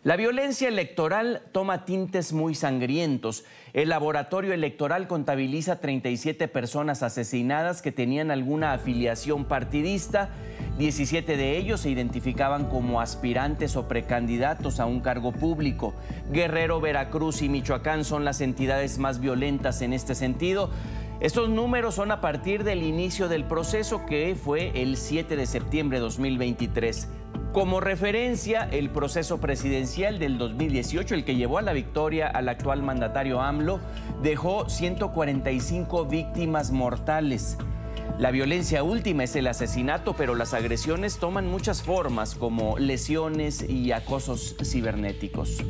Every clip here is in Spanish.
La violencia electoral toma tintes muy sangrientos. El laboratorio electoral contabiliza 37 personas asesinadas que tenían alguna afiliación partidista. 17 de ellos se identificaban como aspirantes o precandidatos a un cargo público. Guerrero, Veracruz y Michoacán son las entidades más violentas en este sentido. Estos números son a partir del inicio del proceso, que fue el 7 de septiembre de 2023. Como referencia, el proceso presidencial del 2018, el que llevó a la victoria al actual mandatario AMLO, dejó 145 víctimas mortales. La violencia última es el asesinato, pero las agresiones toman muchas formas, como lesiones y acosos cibernéticos.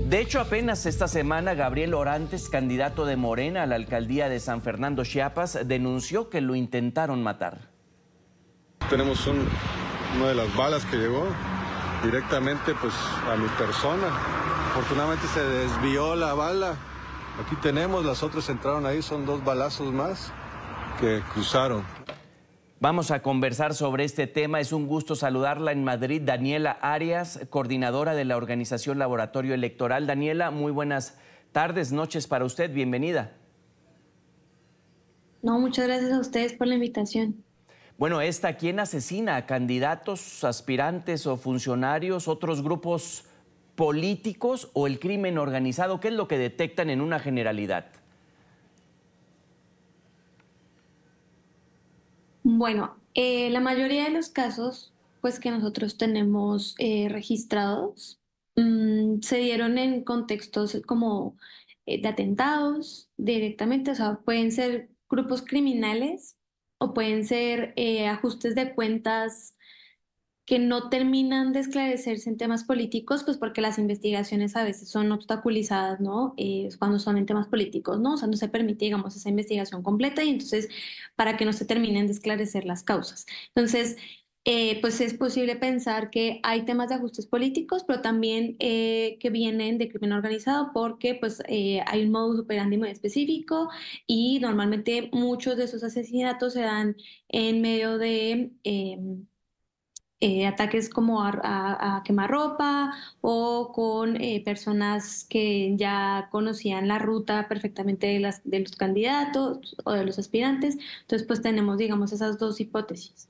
De hecho, apenas esta semana, Gabriel Orantes, candidato de Morena a la alcaldía de San Fernando, Chiapas, denunció que lo intentaron matar. Tenemos una de las balas que llegó directamente pues a mi persona. Afortunadamente se desvió la bala. Aquí tenemos, las otras entraron ahí, son 2 balazos más que cruzaron. Vamos a conversar sobre este tema. Es un gusto saludarla en Madrid, Daniela Arias, coordinadora de la organización Laboratorio Electoral. Daniela, muy buenas tardes, noches para usted. Bienvenida. No, muchas gracias a ustedes por la invitación. Bueno, ¿quién asesina a candidatos, aspirantes o funcionarios, otros grupos políticos o el crimen organizado? ¿Qué es lo que detectan en una generalidad? Bueno, la mayoría de los casos pues, que nosotros tenemos registrados se dieron en contextos como de atentados directamente, o sea, pueden ser grupos criminales o pueden ser ajustes de cuentas que no terminan de esclarecerse en temas políticos, pues porque las investigaciones a veces son obstaculizadas, ¿no? Cuando son en temas políticos, ¿no? O sea, no se permite, digamos, esa investigación completa y entonces para que no se terminen de esclarecer las causas. Entonces, pues es posible pensar que hay temas de ajustes políticos, pero también que vienen de crimen organizado porque pues hay un modus operandi muy específico y normalmente muchos de esos asesinatos se dan en medio de ataques como a quemarropa o con personas que ya conocían la ruta perfectamente de los candidatos o de los aspirantes. Entonces, pues tenemos, digamos, esas 2 hipótesis.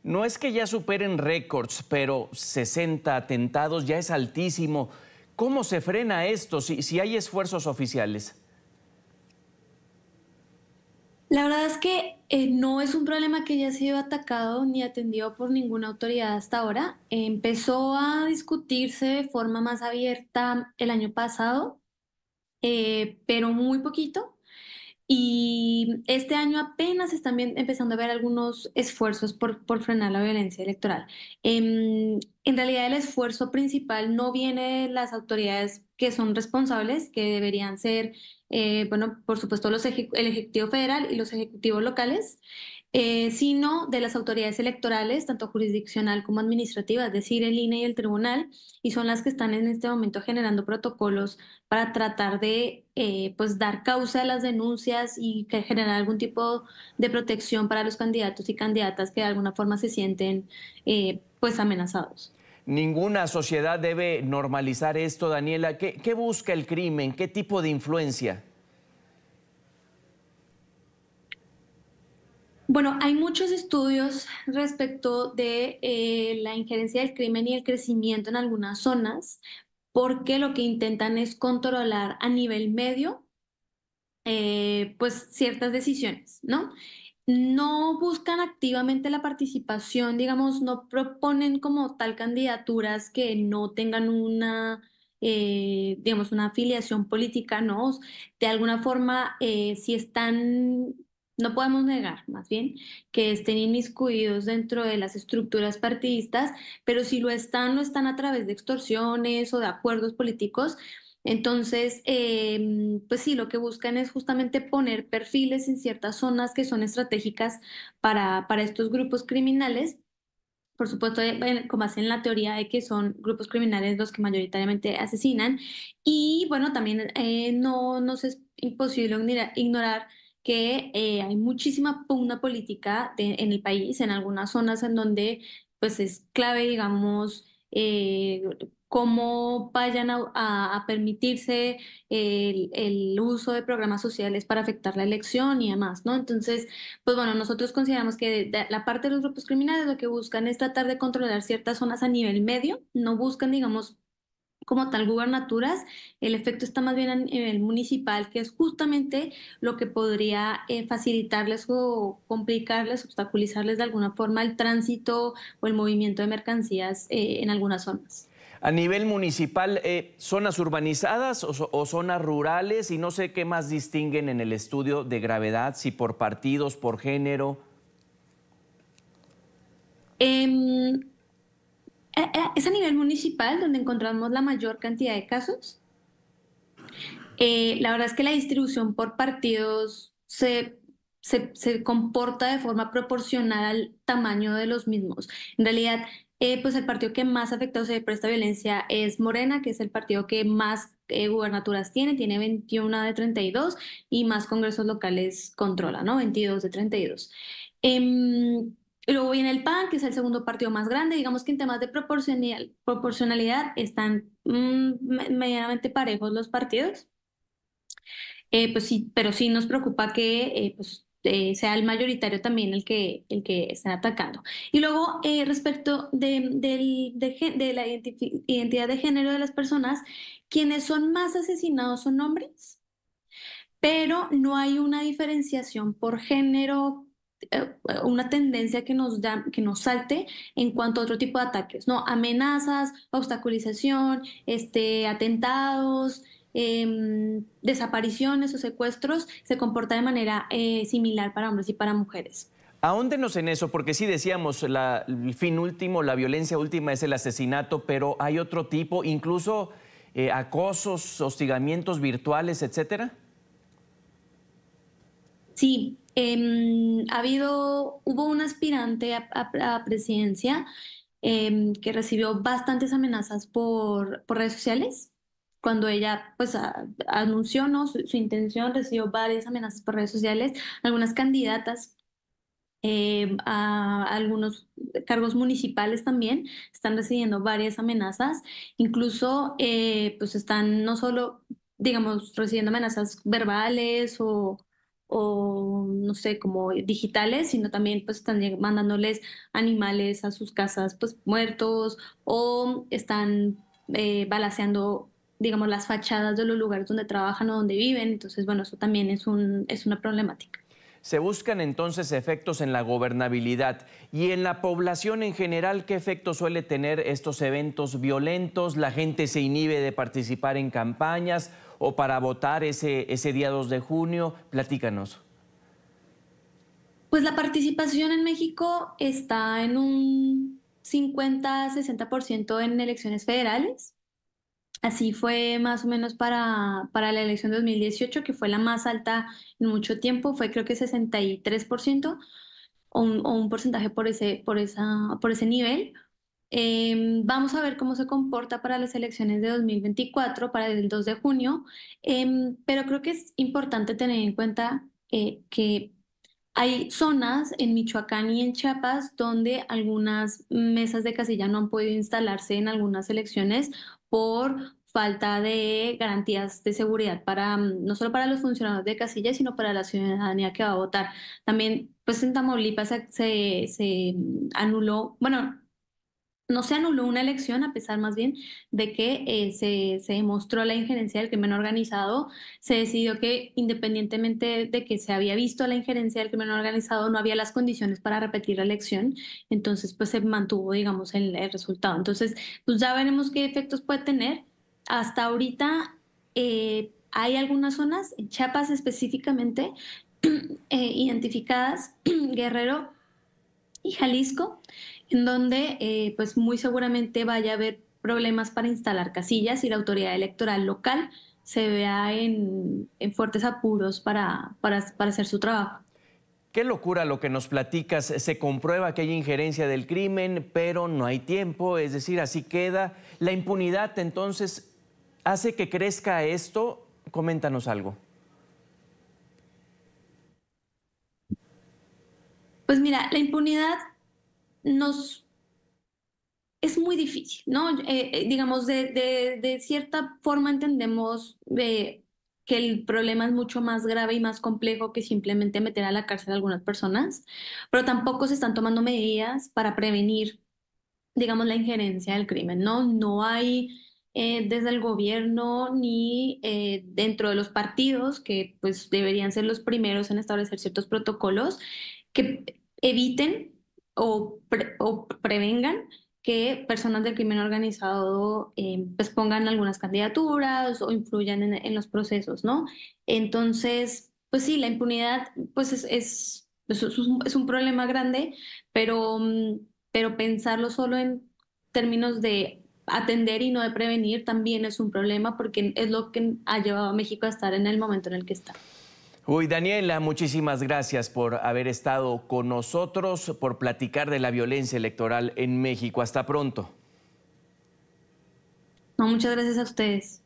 No es que ya superen récords, pero 60 atentados ya es altísimo. ¿Cómo se frena esto si hay esfuerzos oficiales? La verdad es que no es un problema que haya sido atacado ni atendido por ninguna autoridad hasta ahora. Empezó a discutirse de forma más abierta el año pasado, pero muy poquito. Y este año apenas están empezando a ver algunos esfuerzos por frenar la violencia electoral. En realidad el esfuerzo principal no viene de las autoridades que son responsables, que deberían ser, bueno, por supuesto el Ejecutivo Federal y los ejecutivos locales, sino de las autoridades electorales, tanto jurisdiccional como administrativa, es decir, el INE y el tribunal, y son las que están en este momento generando protocolos para tratar de pues dar causa a las denuncias y generar algún tipo de protección para los candidatos y candidatas que de alguna forma se sienten pues amenazados. Ninguna sociedad debe normalizar esto, Daniela. ¿Qué busca el crimen? ¿Qué tipo de influencia? Bueno, hay muchos estudios respecto de la injerencia del crimen y el crecimiento en algunas zonas, porque lo que intentan es controlar a nivel medio pues ciertas decisiones, ¿no? No buscan activamente la participación, digamos, no proponen como tal candidaturas que no tengan una, digamos, una afiliación política, ¿no? De alguna forma, si están, no podemos negar, más bien, que estén inmiscuidos dentro de las estructuras partidistas, pero si lo están a través de extorsiones o de acuerdos políticos. Entonces, pues sí, lo que buscan es justamente poner perfiles en ciertas zonas que son estratégicas para estos grupos criminales. Por supuesto, como hacen la teoría de que son grupos criminales los que mayoritariamente asesinan. Y bueno, también no nos es imposible ignorar que hay muchísima pugna política en el país, en algunas zonas en donde pues es clave, digamos, eh, cómo vayan a permitirse el uso de programas sociales para afectar la elección y demás, ¿no? Entonces, pues bueno, nosotros consideramos que la parte de los grupos criminales lo que buscan es tratar de controlar ciertas zonas a nivel medio, no buscan, digamos, como tal gubernaturas, el efecto está más bien a nivel municipal, que es justamente lo que podría facilitarles o complicarles, obstaculizarles de alguna forma el tránsito o el movimiento de mercancías en algunas zonas. A nivel municipal, ¿zonas urbanizadas o zonas rurales? Y no sé qué más distinguen en el estudio de gravedad, si por partidos, por género. Em, es a nivel municipal donde encontramos la mayor cantidad de casos. La verdad es que la distribución por partidos se comporta de forma proporcional al tamaño de los mismos. En realidad, pues el partido que más afectado se ve por esta violencia es Morena, que es el partido que más gubernaturas tiene 21 de 32 y más congresos locales controla, ¿no? 22 de 32. Y luego viene el PAN, que es el segundo partido más grande. Digamos que en temas de proporcionalidad están medianamente parejos los partidos. Pues sí, pero sí nos preocupa que sea el mayoritario también el que están atacando. Y luego, respecto de la identidad de género de las personas, quienes son más asesinados son hombres, pero no hay una diferenciación por género, una tendencia que nos salte en cuanto a otro tipo de ataques, ¿no? Amenazas, obstaculización, atentados, desapariciones o secuestros, se comporta de manera similar para hombres y para mujeres. Ahóndenos en eso, porque sí decíamos, el fin último, la violencia última es el asesinato, pero hay otro tipo, incluso acosos, hostigamientos virtuales, etcétera. Sí, hubo un aspirante a presidencia que recibió bastantes amenazas por redes sociales. Cuando ella pues anunció, ¿no? Su intención, recibió varias amenazas por redes sociales. Algunas candidatas a algunos cargos municipales también están recibiendo varias amenazas. Incluso pues están no solo, digamos, recibiendo amenazas verbales o no sé, como digitales, sino también pues están mandándoles animales a sus casas pues muertos o están balaceando, digamos, las fachadas de los lugares donde trabajan o donde viven. Entonces, bueno, eso también es una problemática. Se buscan entonces efectos en la gobernabilidad y en la población en general. ¿Qué efecto suele tener estos eventos violentos? ¿La gente se inhibe de participar en campañas o para votar ese día 2 de junio? Platícanos. Pues la participación en México está en un 50-60% en elecciones federales. Así fue más o menos para la elección de 2018, que fue la más alta en mucho tiempo, fue creo que 63% o un porcentaje por ese nivel. Vamos a ver cómo se comporta para las elecciones de 2024, para el 2 de junio, pero creo que es importante tener en cuenta que hay zonas en Michoacán y en Chiapas donde algunas mesas de casilla no han podido instalarse en algunas elecciones por falta de garantías de seguridad para no solo para los funcionarios de casilla, sino para la ciudadanía que va a votar. También, pues en Tamaulipas se anuló, bueno, no se anuló una elección, a pesar más bien de que se demostró la injerencia del crimen organizado. Se decidió que independientemente de que se había visto la injerencia del crimen organizado, no había las condiciones para repetir la elección. Entonces, pues se mantuvo, digamos, el resultado. Entonces, pues ya veremos qué efectos puede tener. Hasta ahorita hay algunas zonas, en Chiapas específicamente, identificadas, Guerrero y Jalisco, en donde pues muy seguramente vaya a haber problemas para instalar casillas y la autoridad electoral local se vea en fuertes apuros para hacer su trabajo. Qué locura lo que nos platicas. Se comprueba que hay injerencia del crimen, pero no hay tiempo, es decir, así queda. La impunidad entonces hace que crezca esto. Coméntanos algo. Pues mira, la impunidad nos Es muy difícil, ¿no? Digamos, de cierta forma entendemos que el problema es mucho más grave y más complejo que simplemente meter a la cárcel a algunas personas, pero tampoco se están tomando medidas para prevenir, digamos, la injerencia del crimen, ¿no? No hay desde el gobierno ni dentro de los partidos, que pues deberían ser los primeros en establecer ciertos protocolos que eviten o prevengan que personas del crimen organizado pues pongan algunas candidaturas o influyan en los procesos, ¿no? Entonces, pues sí, la impunidad pues es un problema grande, pero, pero pensarlo solo en términos de atender y no de prevenir también es un problema porque es lo que ha llevado a México a estar en el momento en el que está. Uy, Daniela, muchísimas gracias por haber estado con nosotros, por platicar de la violencia electoral en México. Hasta pronto. No, muchas gracias a ustedes.